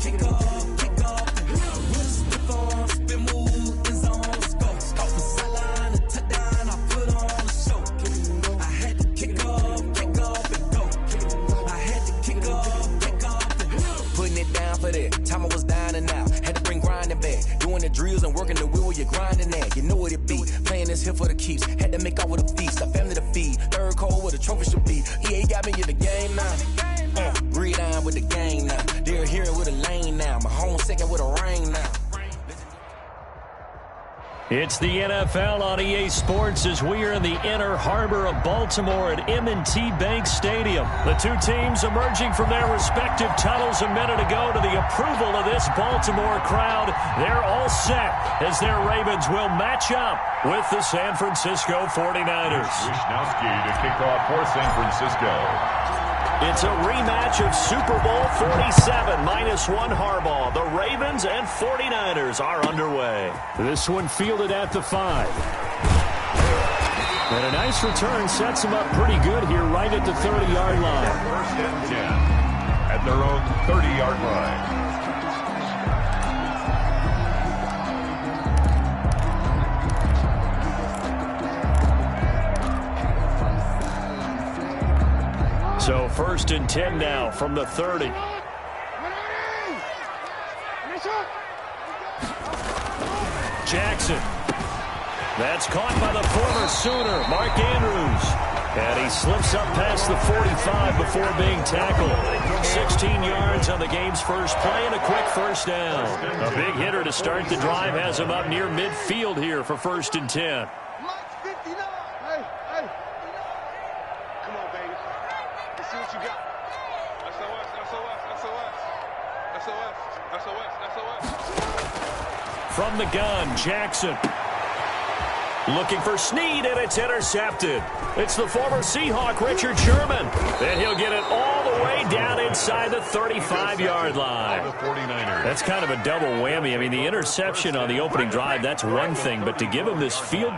kick off. With on, spin move, is on, let's go. Off the sideline, a touchdown, I put on a show. I had to kick off and go. I had to kick off and go. Putting it down for that. Time I was down and out. Had to bring grinding back. Doing the drills and working the wheel where you're grinding at. You know what it be. Playing this here for the keeps. Had to make out with a feast. A family to feed. Third cold where the trophy should be. EA got me in the game now. Breathe on with the game now. They're here with a lane now. My home second with a rain now. It's the NFL on EA Sports as we are in the inner harbor of Baltimore at M&T Bank Stadium. The two teams emerging from their respective tunnels a minute ago to the approval of this Baltimore crowd. They're all set as their Ravens will match up with the San Francisco 49ers. Wisnowski to kick off for San Francisco. It's a rematch of Super Bowl 47 -1 Harbaugh. The Ravens and 49ers are underway. This one fielded at the 5. And a nice return sets them up pretty good here right at the 30-yard line. First and 10 at their own 30-yard line. So first and 10 now from the 30. Jackson. That's caught by the former Sooner, Mark Andrews. And he slips up past the 45 before being tackled. 16 yards on the game's first play and a quick first down. A big hitter to start the drive has him up near midfield here for first and 10. From the gun, Jackson. Looking for Snead, and it's intercepted. It's the former Seahawk, Richard Sherman. And he'll get it all the way down inside the 35-yard line. That's kind of a double whammy. I mean, the interception on the opening drive, that's one thing. But to give him this field...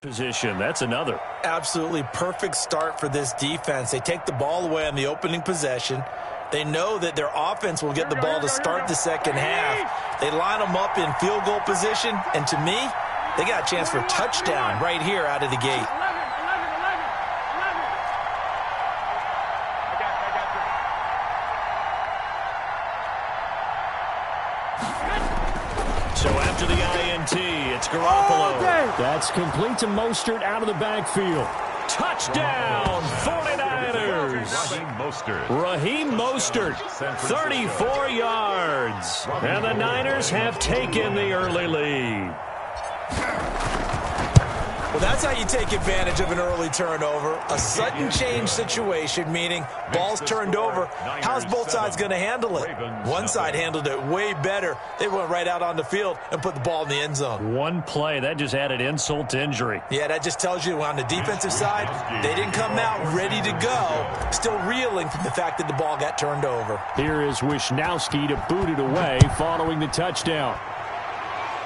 Position. That's another. Absolutely perfect start for this defense. They take the ball away on the opening possession. They know that their offense will get the ball to start the second half. They line them up in field goal position, and to me, they got a chance for a touchdown right here out of the gate. So after the INT, it's Garoppolo. That's complete to Mostert out of the backfield. Touchdown, 49ers. Raheem Mostert, 34 yards. And the Niners have taken the early lead. Well, that's how you take advantage of an early turnover. A sudden change situation, meaning ball's turned over. How's both sides going to handle it? One side handled it way better. They went right out on the field and put the ball in the end zone. One play, that just added insult to injury. Yeah, that just tells you on the defensive side, they didn't come out ready to go, still reeling from the fact that the ball got turned over. Here is Wisnowski to boot it away following the touchdown.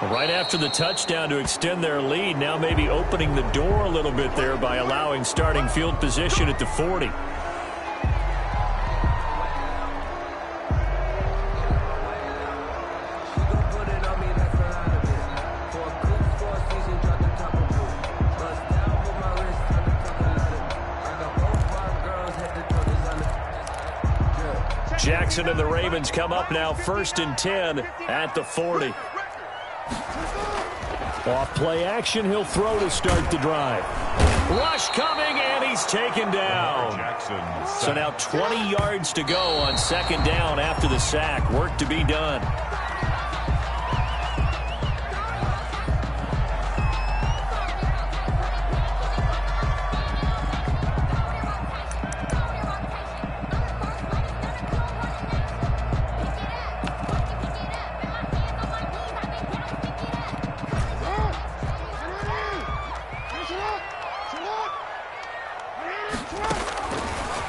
Right after the touchdown to extend their lead, now maybe opening the door a little bit there by allowing starting field position at the 40. Jackson and the Ravens come up now 1st and 10 at the 40. Off play action, he'll throw to start the drive. Rush coming, and he's taken down. So now 20 yards to go on 2nd down after the sack. Work to be done.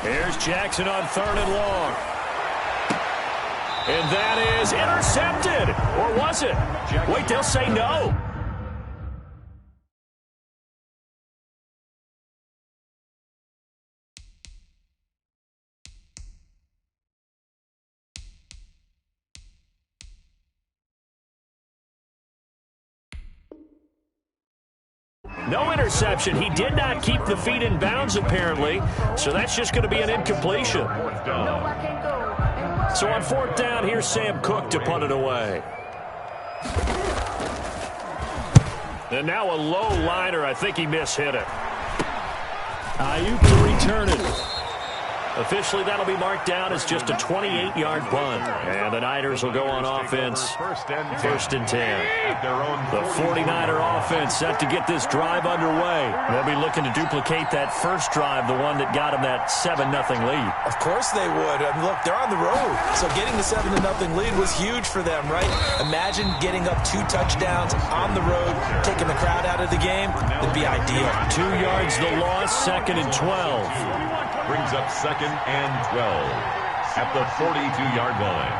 Here's Jackson on 3rd and long. And that is intercepted. Or was it? Wait, they'll say no. No interception. He did not keep the feet in bounds, apparently. So that's just going to be an incompletion. So on 4th down, here's Sam Cook to punt it away. And now a low liner. I think he mishit it. Ayuk to return it. Officially, that'll be marked down as just a 28-yard punt. And the Niners will go on offense. 1st and 10. The 49er offense set to get this drive underway. They'll be looking to duplicate that first drive, the one that got them that 7-0 lead. Of course they would. I mean, look, they're on the road. So getting the 7-0 lead was huge for them, right? Imagine getting up 2 touchdowns on the road, taking the crowd out of the game. It'd be ideal. 2 yards the loss, 2nd and 12. Brings up 2nd and 12 at the 42-yard line.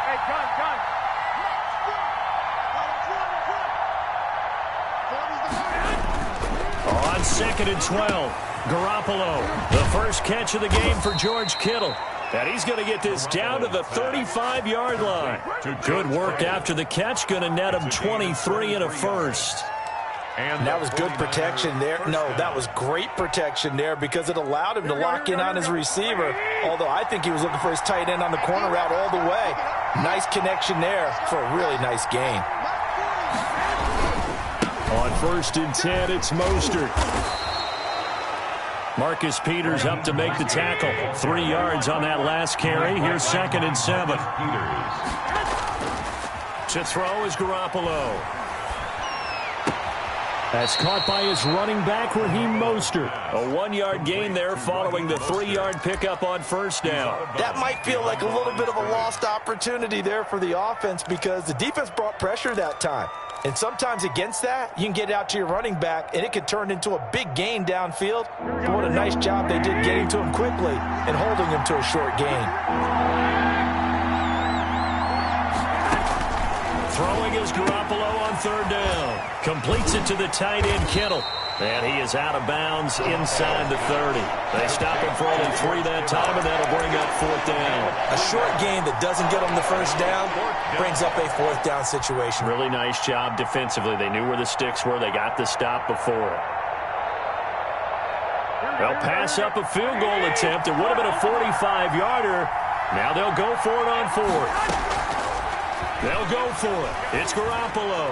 Hey, On 2nd and 12, Garoppolo, the first catch of the game for George Kittle. And he's going to get this down to the 35-yard line. Good work after the catch, going to net him 23 and a first. And that was good protection there. No, that was great protection there because it allowed him to lock in on his receiver, although I think he was looking for his tight end on the corner route all the way. Nice connection there for a really nice gain. On 1st and 10, it's Mostert. Marcus Peters up to make the tackle. 3 yards on that last carry. Here's 2nd and 7. To throw is Garoppolo. That's caught by his running back, Raheem Mostert. A 1-yard gain there following the 3-yard pickup on 1st down. That might feel like a little bit of a lost opportunity there for the offense because the defense brought pressure that time. And sometimes against that, you can get out to your running back, and it could turn into a big gain downfield. But what a nice job they did getting to him quickly and holding him to a short gain. Throwing is Garoppolo on 3rd down. Completes it to the tight end, Kittle. And he is out of bounds inside the 30. They stop him for only 3 that time, and that'll bring up 4th down. A short gain that doesn't get them the 1st down brings up a 4th down situation. Really nice job defensively. They knew where the sticks were. They got the stop before it. They'll pass up a field goal attempt. It would have been a 45-yarder. Now they'll go for it on 4th. They'll go for it. It's Garoppolo.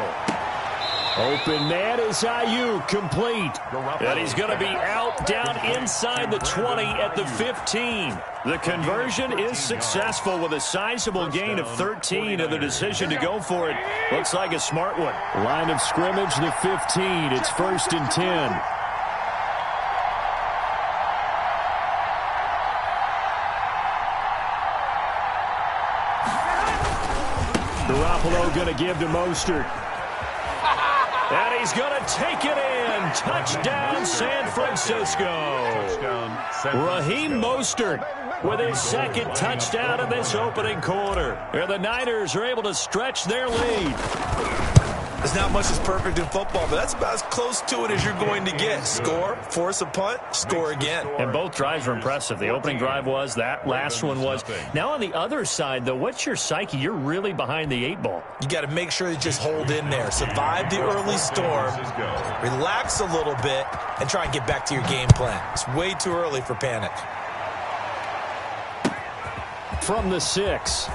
Open man is Ayuk, complete. And he's going to be out down inside the 20 at the 15. The conversion is successful with a sizable gain of 13, and the decision to go for it looks like a smart one. Line of scrimmage, the 15. It's 1st and 10. Garoppolo going to give to Mostert. And he's going to take it in. Touchdown, San Francisco. Raheem Mostert with his second touchdown in this opening quarter. And the Niners are able to stretch their lead. There's not much that's perfect in football, but that's about as close to it as you're going to get. Score, force a punt, score again. And both drives were impressive. The opening drive was, that last one was. Now on the other side, though, what's your psyche? You're really behind the 8 ball. You got to make sure you just hold in there. Survive the early storm, relax a little bit, and try and get back to your game plan. It's way too early for panic. From the 6.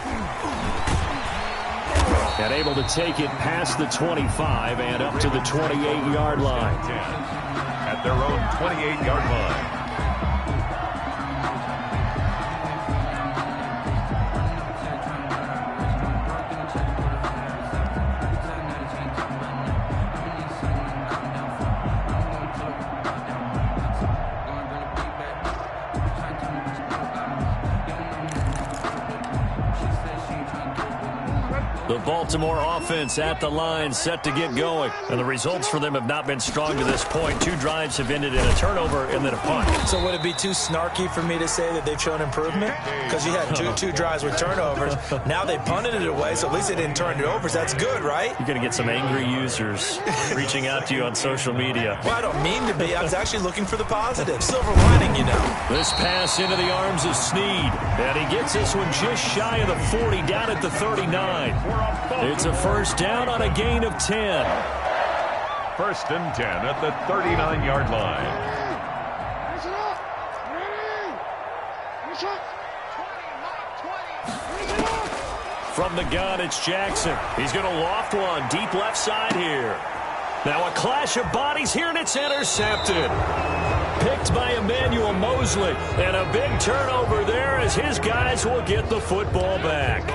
And able to take it past the 25 and up to the 28-yard line. At their own 28-yard line. The Baltimore offense at the line, set to get going. And the results for them have not been strong to this point. 2 drives have ended in a turnover and then a punt. So would it be too snarky for me to say that they've shown improvement? Because you had two drives with turnovers. Now they punted it away, so at least they didn't turn it over. So that's good, right? You're going to get some angry users reaching out to you on social media. Well, I don't mean to be. I was actually looking for the positive. Silver lining, you know. This pass into the arms of Snead. And he gets this one just shy of the 40, down at the 39. It's a first down on a gain of 10. 1st and 10 at the 39-yard line. From the gun, it's Jackson. He's going to loft one deep left side here. Now a clash of bodies here, and it's intercepted. Picked by Emmanuel Mosley. And a big turnover there as his guys will get the football back.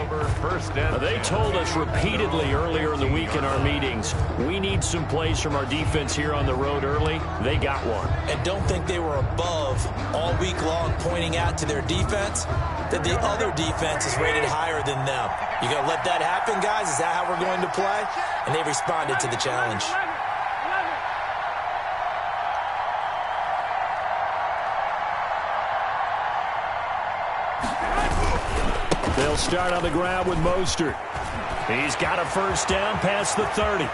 They told us repeatedly earlier in the week in our meetings, we need some plays from our defense here on the road early. They got one. And don't think they were above all week long pointing out to their defense that the other defense is rated higher than them. You going to let that happen, guys? Is that how we're going to play? And they responded to the challenge. They'll start on the ground with Mostert. He's got a first down past the 30.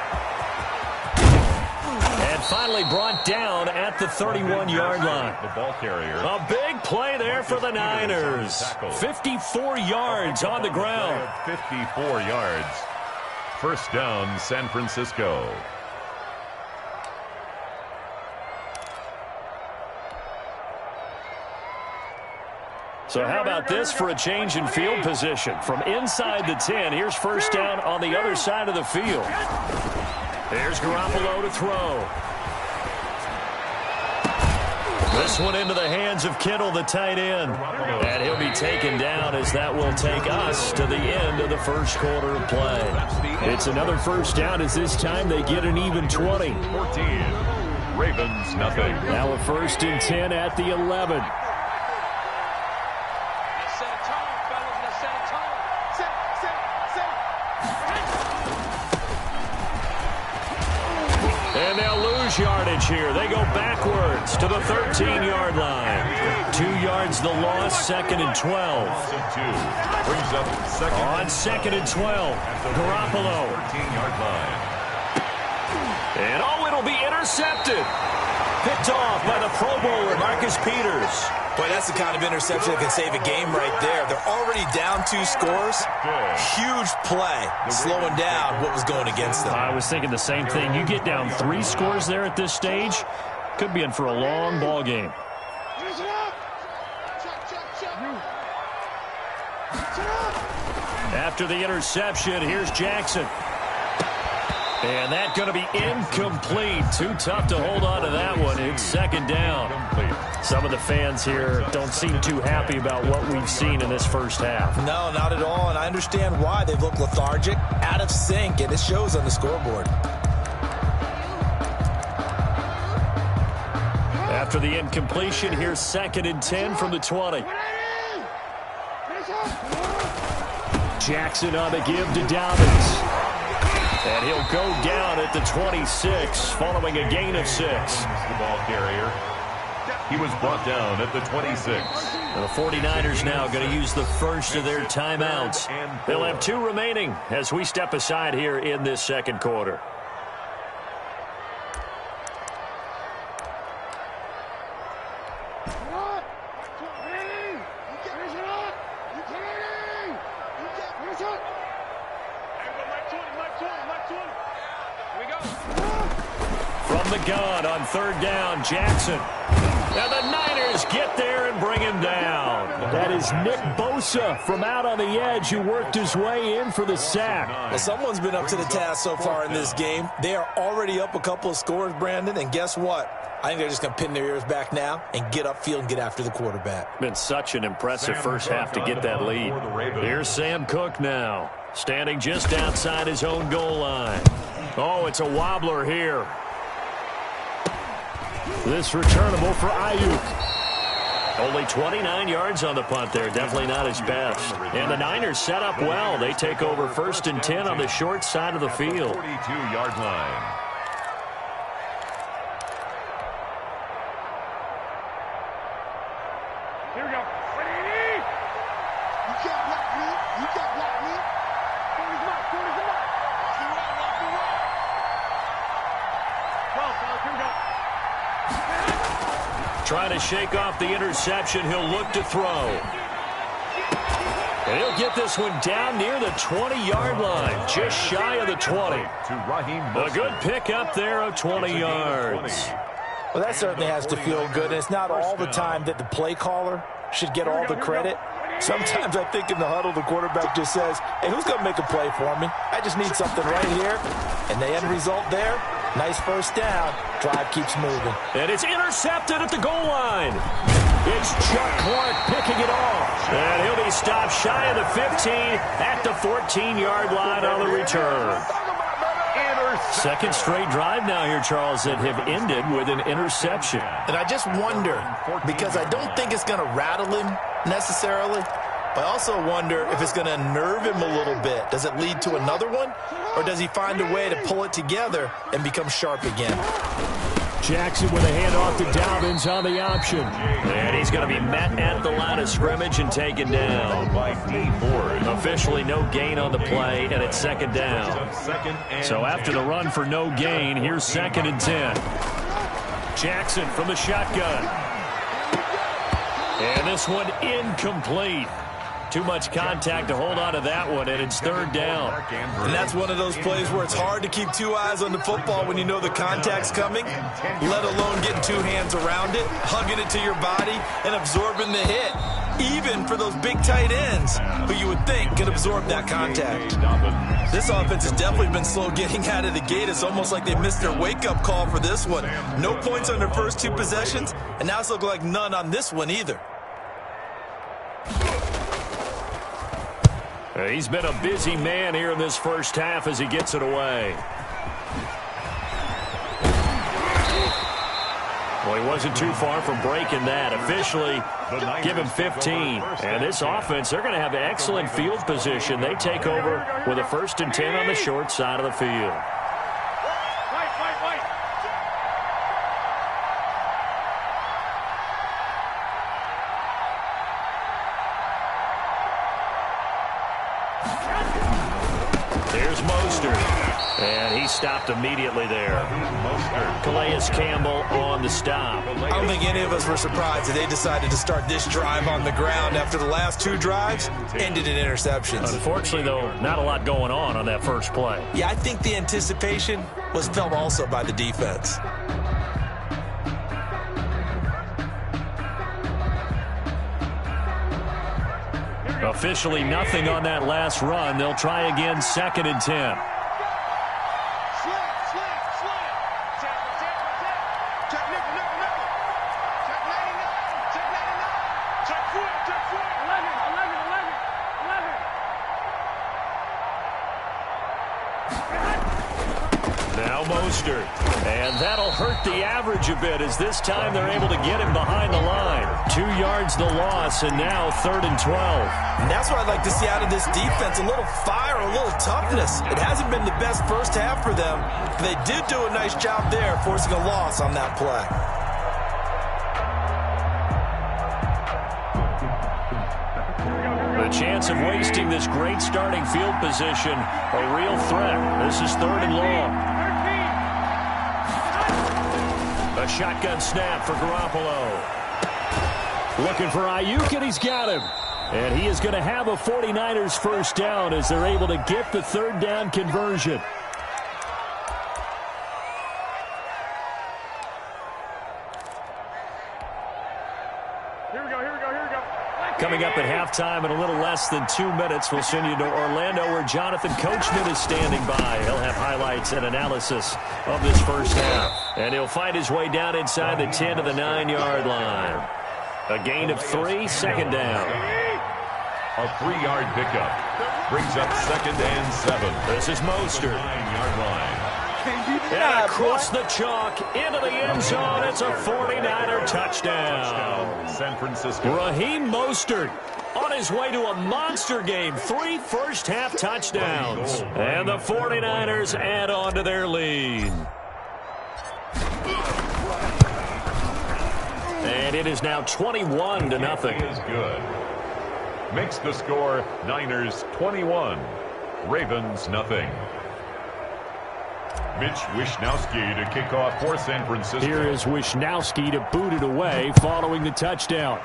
And finally brought down at the 31-yard line. The ball carrier. A big play there for the Niners. 54 yards on the ground. 54 yards. First down, San Francisco. So how about this for a change in field position? From inside the 10, here's first down on the other side of the field. There's Garoppolo to throw. This one into the hands of Kittle, the tight end. And he'll be taken down as that will take us to the end of the first quarter of play. It's another first down as this time they get an even 20. 14. Ravens, nothing. Now a 1st and 10 at the 11. And they'll lose yardage here. They go backwards to the 13-yard line. 2 yards the loss, 2nd and 12. Brings up second. On 2nd and 12, Garoppolo. 13-yard line. And it'll be intercepted. Picked off by the Pro Bowler, Marcus Peters. Boy, that's the kind of interception that can save a game right there. They're already down 2 scores. Huge play, slowing down what was going against them. I was thinking the same thing. You get down 3 scores there at this stage, could be in for a long ball game. After the interception, here's Jackson. And that's going to be incomplete. Too tough to hold on to that one. It's second down. Some of the fans here don't seem too happy about what we've seen in this first half. No, not at all, and I understand why. They've looked lethargic, out of sync, and it shows on the scoreboard. After the incompletion, here's 2nd and 10 from the 20. Jackson on the give to Dobbins. And he'll go down at the 26, following a gain of 6. The ball carrier. He was brought down at the 26. And the 49ers now going to use the first of their timeouts. They'll have 2 remaining as we step aside here in this second quarter. From the gun on 3rd down, Jackson. And the Niners get there and bring him down. That is Nick Bosa from out on the edge who worked his way in for the sack. Well, someone's been up to the task so far in this game. They are already up a couple of scores, Brandon, and guess what? I think they're just going to pin their ears back now and get upfield and get after the quarterback. Been such an impressive first half to get that lead. Here's Sam Cook now, standing just outside his own goal line. Oh, it's a wobbler here. This returnable for Ayuk. Only 29 yards on the punt there. Definitely not his best. And the Niners set up well. They take over 1st and 10 on the short side of the field. 42-yard line. Here we go. You can't block me. You can't block me. Corner's mark. Corner's mark. Lock you right. Lock you right. 12, fellas. Here we go. Trying to shake off the interception. He'll look to throw. And he'll get this one down near the 20-yard line, just shy of the 20. A good pick up there of 20 yards. Well, that certainly has to feel good, and it's not all the time that the play caller should get all the credit. Sometimes I think in the huddle, the quarterback just says, hey, who's going to make a play for me? I just need something right here. And the end result there, nice first down. Drive keeps moving. And it's intercepted at the goal line. It's Chuck Clark picking it off. And he'll be stopped shy of the 15 at the 14-yard line on the return. Second straight drive now here, Charles, that have ended with an interception. And I just wonder, because I don't think it's going to rattle him necessarily, but I also wonder if it's going to nerve him a little bit. Does it lead to another one, or does he find a way to pull it together and become sharp again? Jackson with a handoff to Dobbins on the option. And he's going to be met at the line of scrimmage and taken down. Officially no gain on the play, and it's second down. So after the run for no gain, here's 2nd and 10. Jackson from the shotgun. And this one incomplete. Too much contact to hold on to that one, and it's 3rd down. And that's one of those plays where it's hard to keep 2 eyes on the football when you know the contact's coming, let alone getting 2 hands around it, hugging it to your body, and absorbing the hit, even for those big tight ends who you would think can absorb that contact. This offense has definitely been slow getting out of the gate. It's almost like they missed their wake-up call for this one. No points on their first 2 possessions, and now it's looking like none on this one either. He's been a busy man here in this first half as he gets it away. Well, he wasn't too far from breaking that. Officially, give him 15. And this offense, they're going to have excellent field position. They take over with a 1st and 10 on the short side of the field. There's Mostert. And he stopped immediately there. Calais Campbell on the stop. I don't think any of us were surprised that they decided to start this drive on the ground after the last 2 drives ended in interceptions. Unfortunately, though, not a lot going on that first play. Yeah, I think the anticipation was felt also by the defense. Officially nothing on that last run. They'll try again 2nd and 10. Now Mostert. And that'll hurt the average a bit as this time they're able to get him behind the line. 2 yards the loss, and now 3rd and 12. And that's what I'd like to see out of this defense, a little fire, a little toughness. It hasn't been the best first half for them. They did do a nice job there, forcing a loss on that play. The chance of wasting this great starting field position, a real threat. This is 3rd and long. A shotgun snap for Garoppolo. Looking for Ayuk, and he's got him. And he is going to have a 49ers first down as they're able to get the 3rd down conversion. Coming up at halftime in a little less than 2 minutes, we'll send you to Orlando where Jonathan Coachman is standing by. He'll have highlights and analysis of this first half. And he'll find his way down inside the 10 to the 9-yard line. A gain of 3, 2nd down. A 3-yard pickup brings up 2nd and 7. This is Mostert. 9-yard line. And across the chalk into the end zone. It's a 49er touchdown. San Francisco. Raheem Mostert on his way to a monster game. 3 first-half touchdowns. And the 49ers add on to their lead. And it is now 21-0. Is good. Makes the score Niners 21, Ravens nothing. Mitch Wishnowsky to kick off for San Francisco. Here is Wishnowsky to boot it away following the touchdown.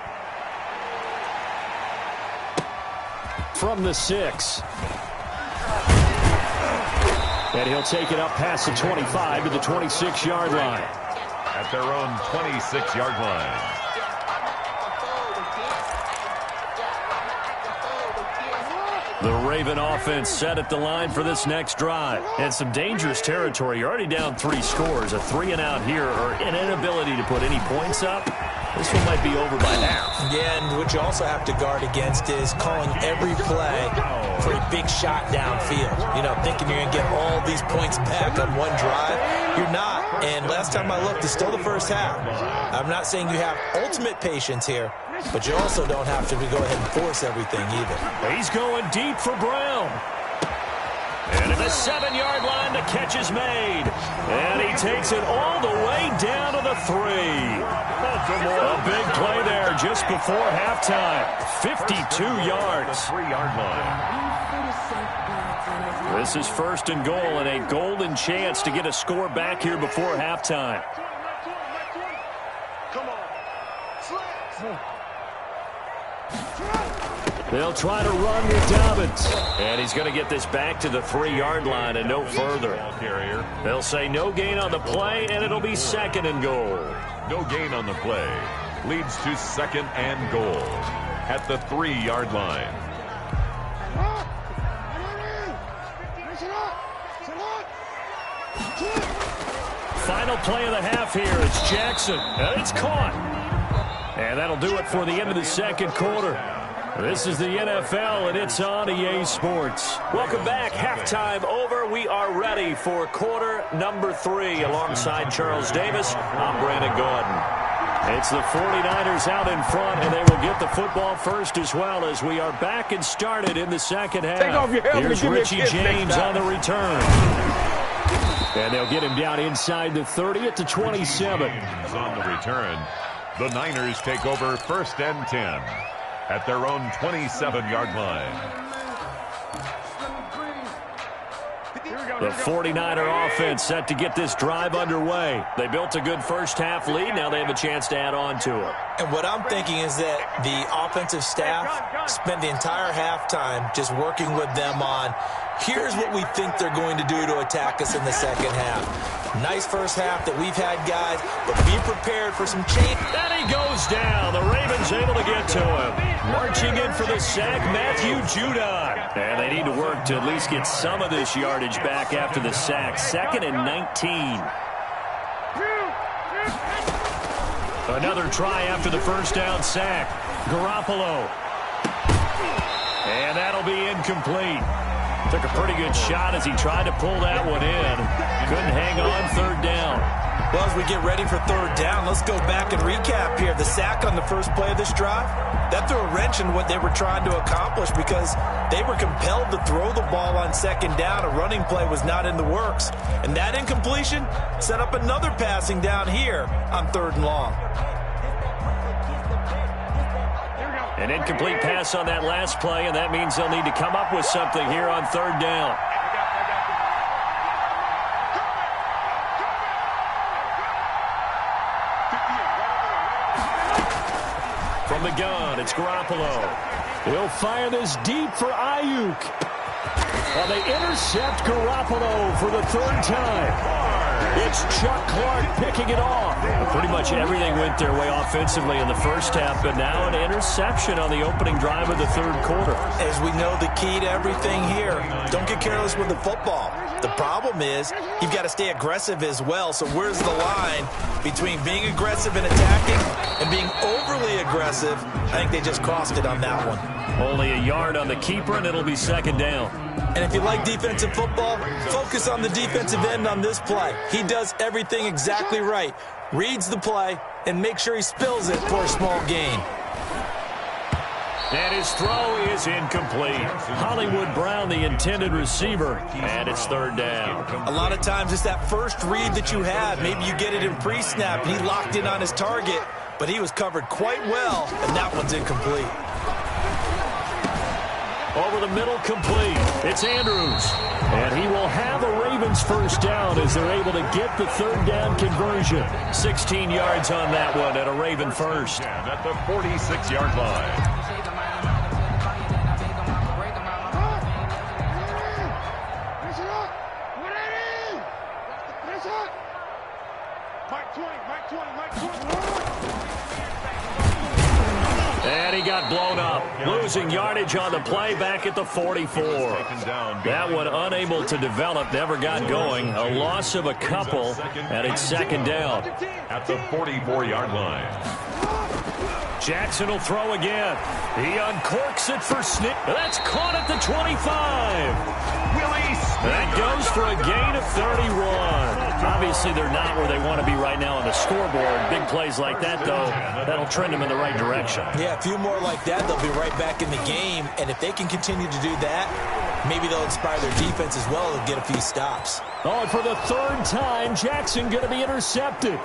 From the 6. And he'll take it up past the 25 to the 26-yard line. At their own 26-yard line. The Raven offense set at the line for this next drive. And some dangerous territory. You're already down 3 scores. A 3-and-out here or an inability to put any points up. This one might be over by now. Yeah, and what you also have to guard against is calling every play for a big shot downfield. You know, thinking you're going to get all these points back on one drive. You're not. And last time I looked, it's still the first half. I'm not saying you have ultimate patience here, but you also don't have to go ahead and force everything either. He's going deep for Brown. And at the 7-yard line, the catch is made. And he takes it all the way down to the 3. A big play there just before halftime. 52 yards. 3-yard line. This is 1st and goal and a golden chance to get a score back here before halftime. Come on. They'll try to run with Dobbins. And he's going to get this back to the 3-yard line and no further. Carrier. They'll say no gain on the play, and it'll be 2nd and goal. No gain on the play. Leads to 2nd and goal. At the 3-yard line. Final play of the half here. It's Jackson. And it's caught. And that'll do it for the end of the 2nd quarter. This is the NFL, and it's on EA Sports. Welcome back. Halftime over. We are ready for quarter number 3. Alongside Charles Davis, I'm Brandon Gordon. It's the 49ers out in front, and they will get the football first as well as we are back and started in the 2nd half. Take off your helmet. Here's Richie James on the return. And they'll get him down inside the 30 at the 27. On the return, the Niners take over 1st and 10. At their own 27-yard line. The 49er offense set to get this drive underway. They built a good first-half lead. Now they have a chance to add on to it. And what I'm thinking is that the offensive staff spent the entire halftime just working with them on, here's what we think they're going to do to attack us in the 2nd half. Nice first half that we've had, guys, but be prepared for some change. And he goes down. The Ravens able to get to him. Marching in for the sack, Matthew Judon. And they need to work to at least get some of this yardage back after the sack. 2nd and 19. Another try after the first down sack. Garoppolo. And that'll be incomplete. Took a pretty good shot as he tried to pull that one in. couldn't hang on third down. Well, as we get ready for third down, let's go back and recap here. The sack on the first play of this drive, that threw a wrench in what they were trying to accomplish because they were compelled to throw the ball on second down. A running play was not in the works. And that incompletion set up another passing down here on third and long. An incomplete pass on that last play, and that means they'll need to come up with something here on third down. From the gun, it's Garoppolo. He'll fire this deep for Ayuk. Well, they intercept Garoppolo for the third time. It's Chuck Clark picking it off. Pretty much everything went their way offensively in the first half, but now an interception on the opening drive of the third quarter. As we know, the key to everything here, don't get careless with the football. The problem is you've got to stay aggressive as well. So where's the line between being aggressive and attacking and being overly aggressive? I think they just crossed it on that one. Only a yard on the keeper, and it'll be second down. And if you like defensive football, focus on the defensive end on this play. He does everything exactly right. Reads the play and makes sure he spills it for a small gain. And his throw is incomplete. Hollywood Brown, the intended receiver, and it's third down. A lot of times it's that first read that you have. Maybe you get it in pre-snap, and he locked in on his target, but he was covered quite well, and that one's incomplete. Over the middle, complete. It's Andrews. And he will have a Ravens first down as they're able to get the third down conversion. 16 yards on that one and a Raven first. At the 46-yard line. And he got blown up, losing yardage on the play back at the 44. That one unable to develop, never got going. A loss of a couple, and it's second down. At the 44-yard line. Jackson will throw again. He uncorks it for Snip. That's caught at the 25. That goes for a gain of 31. Obviously, they're not where they want to be right now on the scoreboard. Big plays like that, though, that'll trend them in the right direction. Yeah, a few more like that, they'll be right back in the game. And if they can continue to do that, maybe they'll inspire their defense as well and get a few stops. Oh, and for the third time, Jackson going to be intercepted.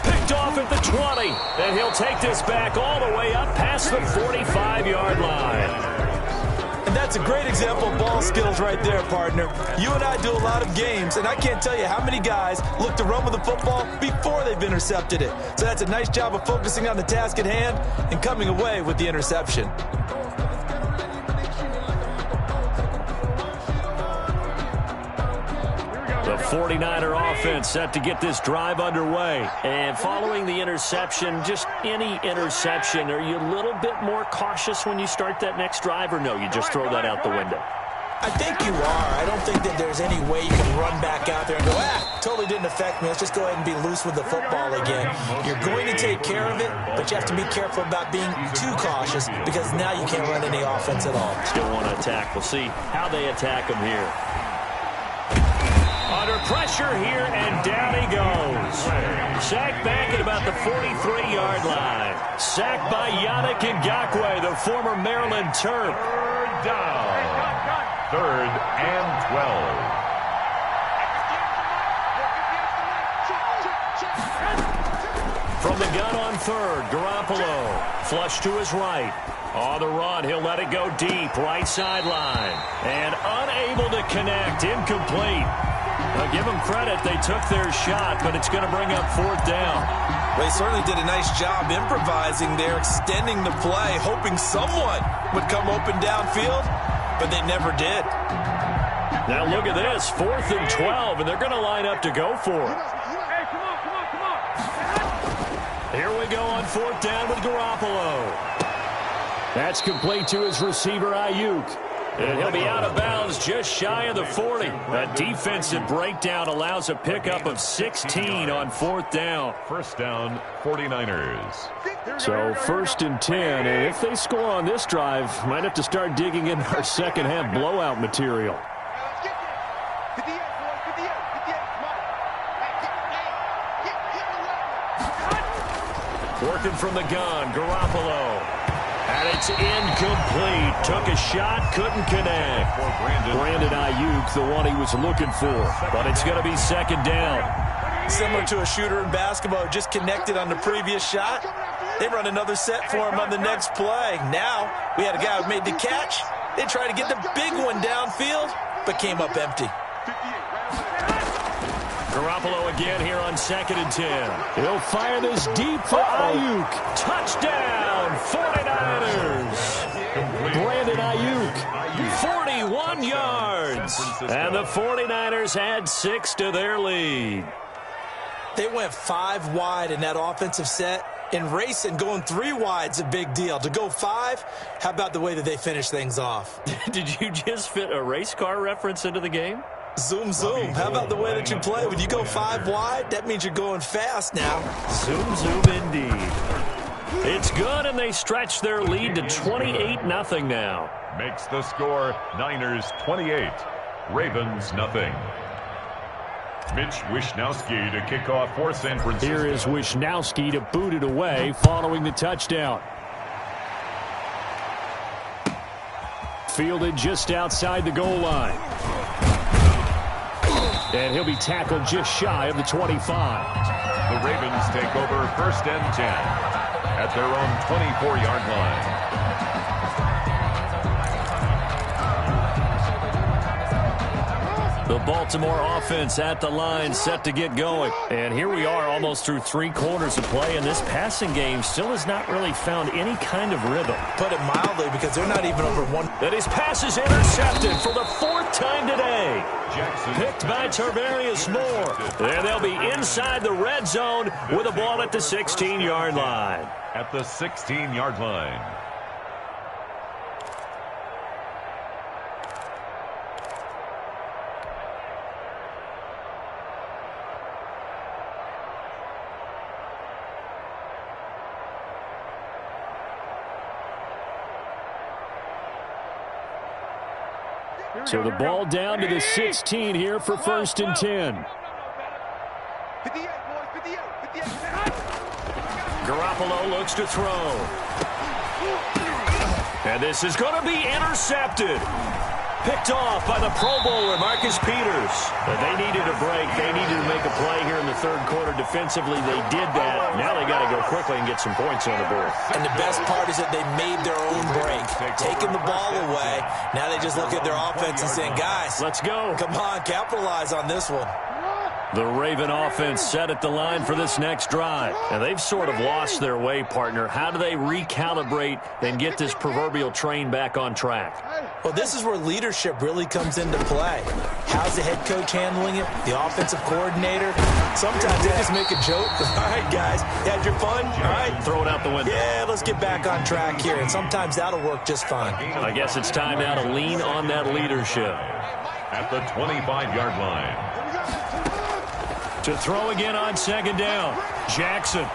Picked off at the 20. And he'll take this back all the way up past the 45-yard line. And that's a great example of ball skills right there, partner. You and I do a lot of games, and I can't tell you how many guys look to run with the football before they've intercepted it. So that's a nice job of focusing on the task at hand and coming away with the interception. The 49er offense set to get this drive underway. And following the interception, just any interception, are you a little bit more cautious when you start that next drive, or no, you just throw that out the window? I think you are. I don't think that there's any way you can run back out there and go, totally didn't affect me. Let's just go ahead and be loose with the football again. You're going to take care of it, but you have to be careful about being too cautious because now you can't run any offense at all. Still want to attack. We'll see how they attack them here. Under pressure here, and down he goes. Sacked back at about the 43-yard line. Sacked by Yannick Ngakoue, the former Maryland Terp. Third down. Third and 12. From the gun on third, Garoppolo. Flush to his right. On the run, he'll let it go deep, right sideline. And unable to connect, incomplete. Now give them credit, they took their shot, but it's going to bring up fourth down. Well, he certainly did a nice job improvising there, extending the play, hoping someone would come open downfield, but they never did. Now look at this, 4th and 12, and they're going to line up to go for it. Hey, come on. Here we go on fourth down with Garoppolo. That's complete to his receiver, Ayuk. And he'll be out of bounds just shy of the 40. A defensive breakdown allows a pickup of 16 on fourth down. First down, 49ers. So 1st and 10, and if they score on this drive, might have to start digging in our second half blowout material. Get the edge, boys. Get the edge. Come on. Working from the gun, Garoppolo. And it's incomplete. Took a shot, couldn't connect. Brandon Ayuk, the one he was looking for. But it's going to be second down. Similar to a shooter in basketball, just connected on the previous shot. They run another set for him on the next play. Now, we had a guy who made the catch. They tried to get the big one downfield, but came up empty. Garoppolo again here on 2nd and 10. He'll fire this deep for Ayuk. Touchdown, 49ers. Brandon Ayuk, 41 yards. And the 49ers add 6 to their lead. They went 5 wide in that offensive set. In racing, going 3 wide's a big deal. To go 5, how about the way that they finish things off? Did you just fit a race car reference into the game? Zoom, zoom. How about the way that you play? When you go 5 wide, that means you're going fast now. Zoom, zoom indeed. It's good, and they stretch their lead to 28-0 now. Makes the score Niners 28, Ravens nothing. Mitch Wishnowsky to kick off for San Francisco. Here is Wishnowsky to boot it away following the touchdown. Fielded just outside the goal line. And he'll be tackled just shy of the 25. The Ravens take over 1st and 10 at their own 24-yard line. The Baltimore offense at the line, set to get going. And here we are almost through 3 quarters of play, and this passing game still has not really found any kind of rhythm. Put it mildly, because they're not even over 1. And his pass is intercepted for the 4th time today. Jackson Picked by Tarvarius Moore. And they'll be inside the red zone with a ball at the 16-yard line. At the 16-yard line. So the ball down to the 16 here for 1st and 10. Garoppolo looks to throw. And this is going to be intercepted. Picked off by the Pro Bowler, Marcus Peters. But they needed a break. They needed to make a play here in the 3rd quarter defensively. They did that. Now they got to go quickly and get some points on the board. And the best part is that they made their own break. Taking the ball away. Now they just look at their offense and saying, guys, let's go. Come on, capitalize on this one. The Raven offense set at the line for this next drive. And they've sort of lost their way, partner. How do they recalibrate and get this proverbial train back on track? Well, this is where leadership really comes into play. How's the head coach handling it? The offensive coordinator? Sometimes they just make a joke. All right, guys, you had your fun? All right. Throw it out the window. Yeah, let's get back on track here. And sometimes that'll work just fine. I guess it's time now to lean on that leadership. At the 25-yard line. To throw again on 2nd down. Jackson.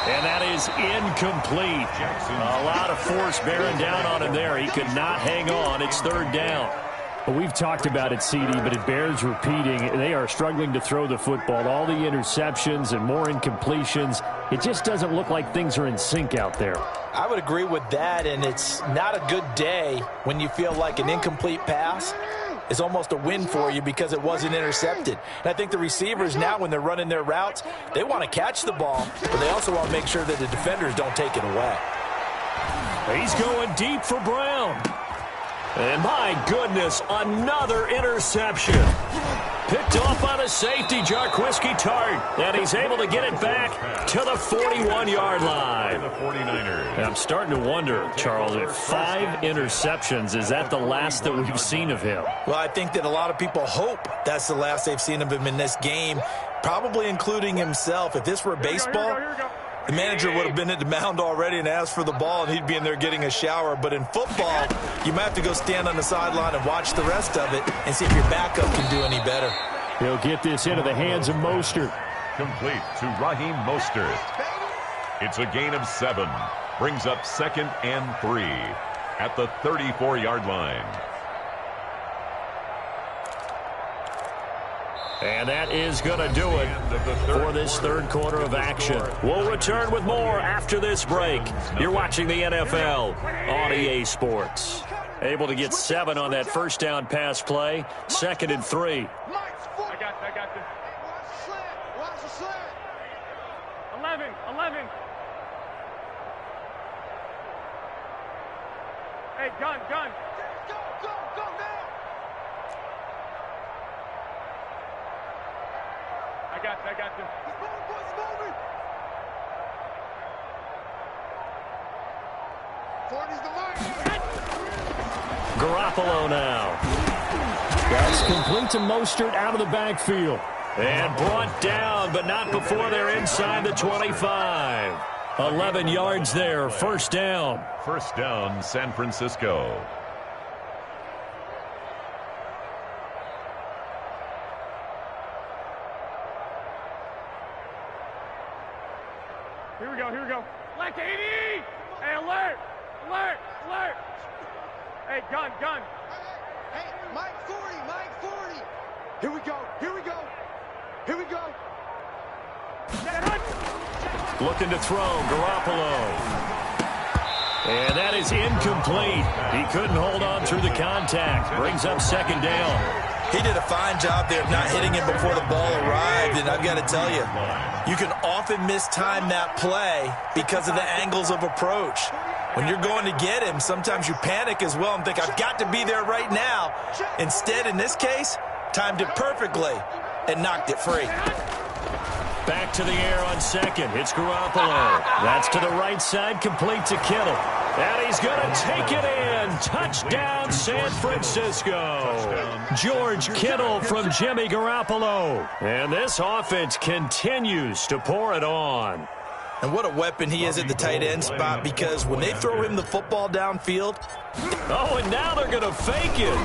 And that is incomplete. A lot of force bearing down on him there. He could not hang on. It's 3rd down. Well, we've talked about it, CD, but it bears repeating. They are struggling to throw the football. All the interceptions and more incompletions. It just doesn't look like things are in sync out there. I would agree with that, and it's not a good day when you feel like an incomplete pass is almost a win for you because it wasn't intercepted. And I think the receivers now, when they're running their routes, they want to catch the ball, but they also want to make sure that the defenders don't take it away. He's going deep for Brown. And my goodness, another interception. Picked off by the safety, Jarquiski Tart. And he's able to get it back to the 41-yard line. The 49ers. And I'm starting to wonder, Charles, if 5 interceptions, is that the last that we've seen of him? Well, I think that a lot of people hope that's the last they've seen of him in this game, probably including himself. If this were baseball, the manager would have been at the mound already and asked for the ball, and he'd be in there getting a shower. But in football, you might have to go stand on the sideline and watch the rest of it and see if your backup can do any better. He'll get this into the hands of Mostert. Complete to Raheem Mostert. It's a gain of 7. Brings up 2nd and 3 at the 34-yard line. And that is going to do it for this third quarter of action. We'll return with more after this break. You're watching the NFL on EA Sports. Able to get 7 on that first down pass play. 2nd and 3. I got this. Watch the slant. 11. Hey, gun. Go now. I got this. He's moving, boys, moving. 40's the line. Garoppolo now. That's complete to Mostert out of the backfield. And brought down, but not before they're inside the 25. 11 yards there, first down. First down, San Francisco. Here we go. Like 80! Hey, alert! Hey, gun. Hey, Mike 40! Here we go! Looking to throw, Garoppolo. And that is incomplete. He couldn't hold on through the contact. Brings up second down. He did a fine job there of not hitting him before the ball arrived, and I've got to tell you, you can often mistime that play because of the angles of approach. When you're going to get him, sometimes you panic as well and think, I've got to be there right now. Instead, in this case, timed it perfectly and knocked it free. Back to the air on second. It's Garoppolo. That's to the right side, complete to Kittle. And he's going to take it in. Touchdown, San Francisco. George Kittle from Jimmy Garoppolo. And this offense continues to pour it on. And what a weapon he is at the tight end spot, because when they throw him the football downfield. Oh, and now they're going to fake it.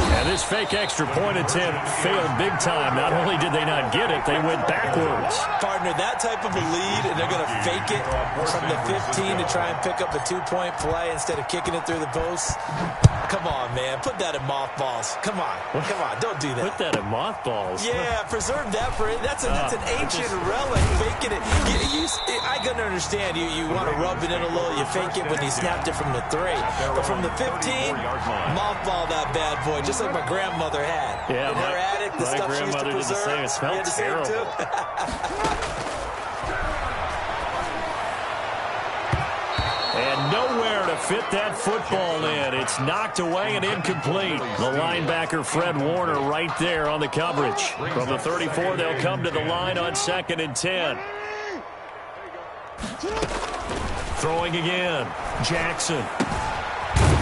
And this fake extra point attempt failed big time. Not only did they not get it, they went backwards. Partner, that type of a lead, and they're going to fake it from the 15 to try and pick up a 2-point play instead of kicking it through the posts. Come on, man. Put that in mothballs. Come on. Don't do that. Put that in mothballs? Yeah, preserve that for it. That's an ancient relic, faking it. I can understand. You want to rub it in a little. You fake it when you snapped it from the 3. But from the 15, mothball that bad boy, just like my grandmother had. Yeah, in her attic, the stuff she used to preserve. Did the same. It smelled terrible. And nowhere to fit that football in. It's knocked away and incomplete. The linebacker, Fred Warner, right there on the coverage. From the 34, they'll come to the line on 2nd and 10. Throwing again. Jackson.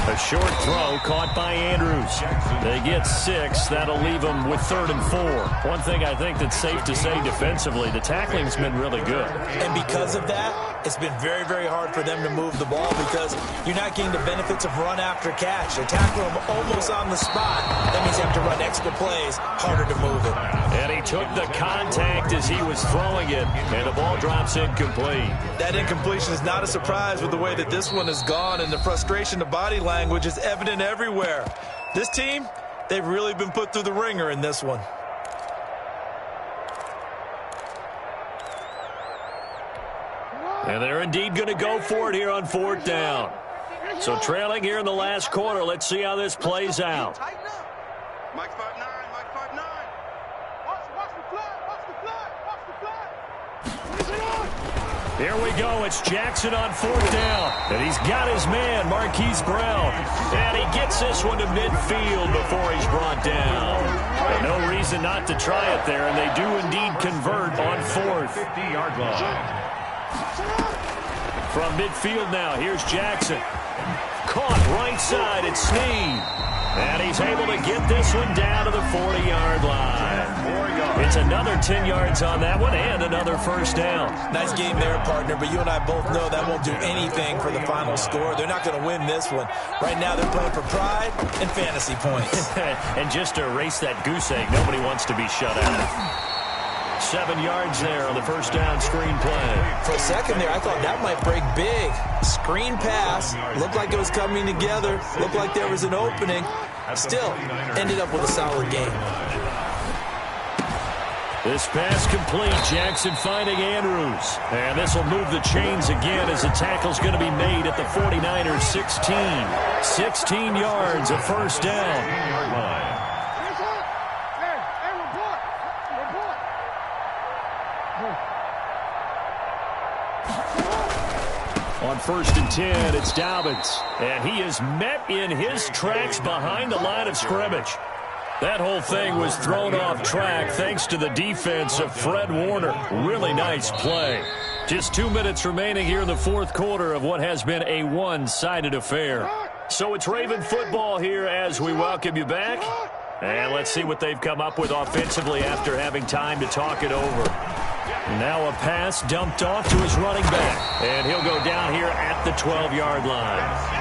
A short throw caught by Andrews. They get 6. That'll leave them with 3rd and 4. One thing I think that's safe to say defensively, the tackling's been really good. And because of that, it's been very, very hard for them to move the ball because you're not getting the benefits of run after catch. They tackle them almost on the spot. That means you have to run extra plays, harder to move it. And he took the contact as he was throwing it, and the ball drops incomplete. That incompletion is not a surprise with the way that this one has gone, and the frustration, the body language is evident everywhere. This team, they've really been put through the ringer in this one. And they're indeed going to go for it here on 4th down. So trailing here in the last quarter, let's see how this plays out. Mike 5'9", Mike 5'9". Watch the flag. Here we go. It's Jackson on 4th down. And he's got his man, Marquise Brown. And he gets this one to midfield before he's brought down. No reason not to try it there, and they do indeed convert on 4th. 50-yard line. From midfield now, here's Jackson. Caught right side, it's Snead. And he's able to get this one down to the 40-yard line. It's another 10 yards on that one and another first down. Nice game there, partner, but you and I both know that won't do anything for the final score. They're not going to win this one. Right now they're playing for pride and fantasy points. And just to erase that goose egg, nobody wants to be shut out. 7 yards there on the first down screen play. For a second there, I thought that might break big. Screen pass. Looked like it was coming together. Looked like there was an opening. Still, ended up with a solid game. This pass complete. Jackson finding Andrews. And this will move the chains again as the tackle's going to be made at the 49ers 16. 16 yards, a first down. On 1st and 10, it's Dobbins. And he is met in his tracks behind the line of scrimmage. That whole thing was thrown off track thanks to the defense of Fred Warner. Really nice play. Just 2 minutes remaining here in the fourth quarter of what has been a one-sided affair. So it's Raven football here as we welcome you back. And let's see what they've come up with offensively after having time to talk it over. Now a pass dumped off to his running back. And he'll go down here at the 12-yard line.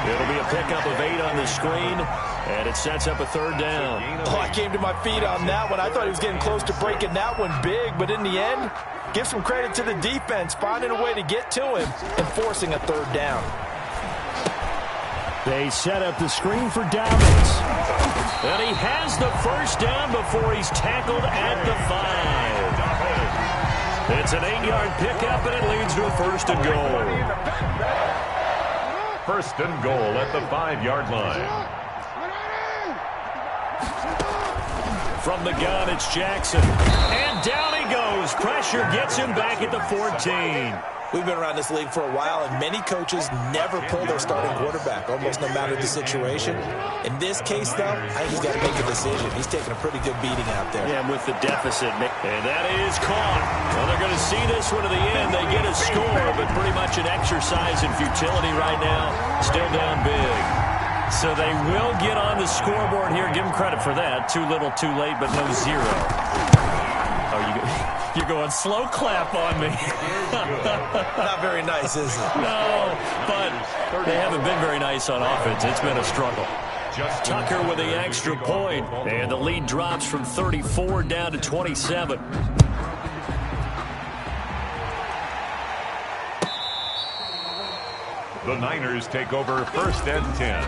It'll be a pickup of 8 on the screen, and it sets up a third down. Oh, I came to my feet on that one. I thought he was getting close to breaking that one big, but in the end, give some credit to the defense, finding a way to get to him and forcing a third down. They set up the screen for Dobbins. And he has the first down before he's tackled at the 5. It's an 8-yard pickup, and it leads to a first and goal. First and goal at the 5-yard line. From the gun, it's Jackson. And down he goes. Pressure gets him back at the 14. We've been around this league for a while, and many coaches never pull their starting quarterback, almost no matter the situation. In this case, though, I think he's got to make a decision. He's taking a pretty good beating out there. Yeah, with the deficit. And that is caught. Well, they're going to see this one to the end. They get a score, but pretty much an exercise in futility right now. Still down big. So they will get on the scoreboard here. Give them credit for that. Too little, too late, but no zero. Oh, you're going slow clap on me. Not very nice, is it? No, but they haven't been very nice on offense. It's been a struggle. Tucker with the extra point, and the lead drops from 34 down to 27. The Niners take over 1st and 10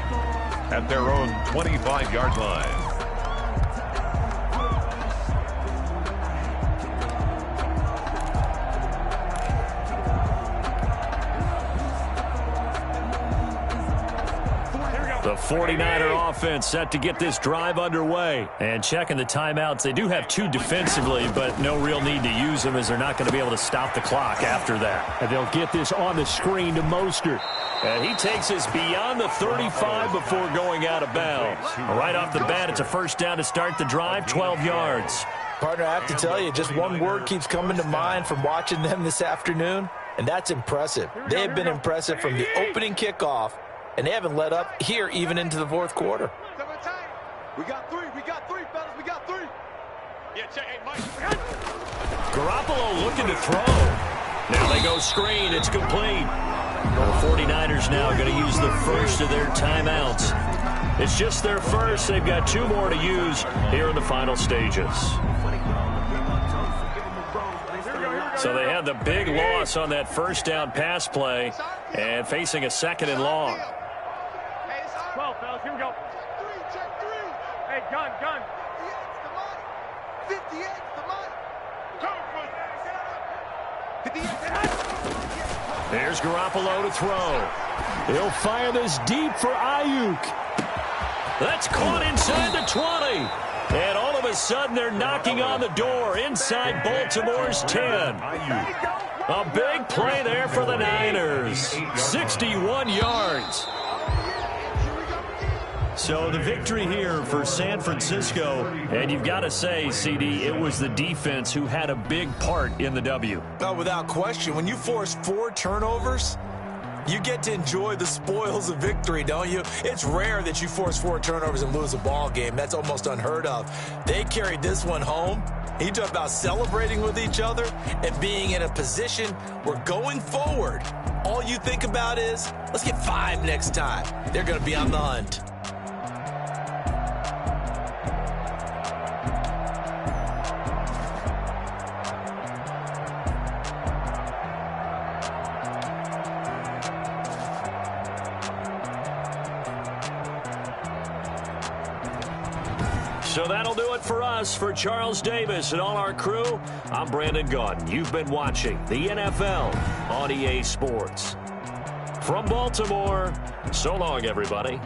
at their own 25-yard line. The 49er offense set to get this drive underway. And checking the timeouts, they do have 2 defensively, but no real need to use them as they're not going to be able to stop the clock after that. And they'll get this on the screen to Mostert. And he takes us beyond the 35 before going out of bounds. Right off the bat, it's a first down to start the drive, 12 yards. Partner, I have to tell you, just one word keeps coming to mind from watching them this afternoon, and that's impressive. They have been impressive from the opening kickoff, and they haven't let up here even into the fourth quarter. We got three, fellas, we got 3. Yeah, check, hey, Mike. Garoppolo looking to throw. Now they go screen, it's complete. The 49ers now going to use the first of their timeouts. It's just their first. They've got 2 more to use here in the final stages. So they had the big loss on that first down pass play and facing a 2nd and long. 12, fellas, here we go. Check 3. Hey, gun. 58, the money. There's Garoppolo to throw. He'll fire this deep for Ayuk. That's caught inside the 20. And all of a sudden, they're knocking on the door inside Baltimore's 10. A big play there for the Niners. 61 yards. So the victory here for San Francisco, and you've got to say, CD, it was the defense who had a big part in the W. No, without question. When you force 4 turnovers, you get to enjoy the spoils of victory, don't you? It's rare that you force 4 turnovers and lose a ball game. That's almost unheard of. They carried this one home. You talk about celebrating with each other and being in a position where going forward, all you think about is, let's get 5 next time. They're going to be on the hunt. So that'll do it for us. For Charles Davis and all our crew, I'm Brandon Gaudin. You've been watching the NFL on EA Sports. From Baltimore, so long, everybody.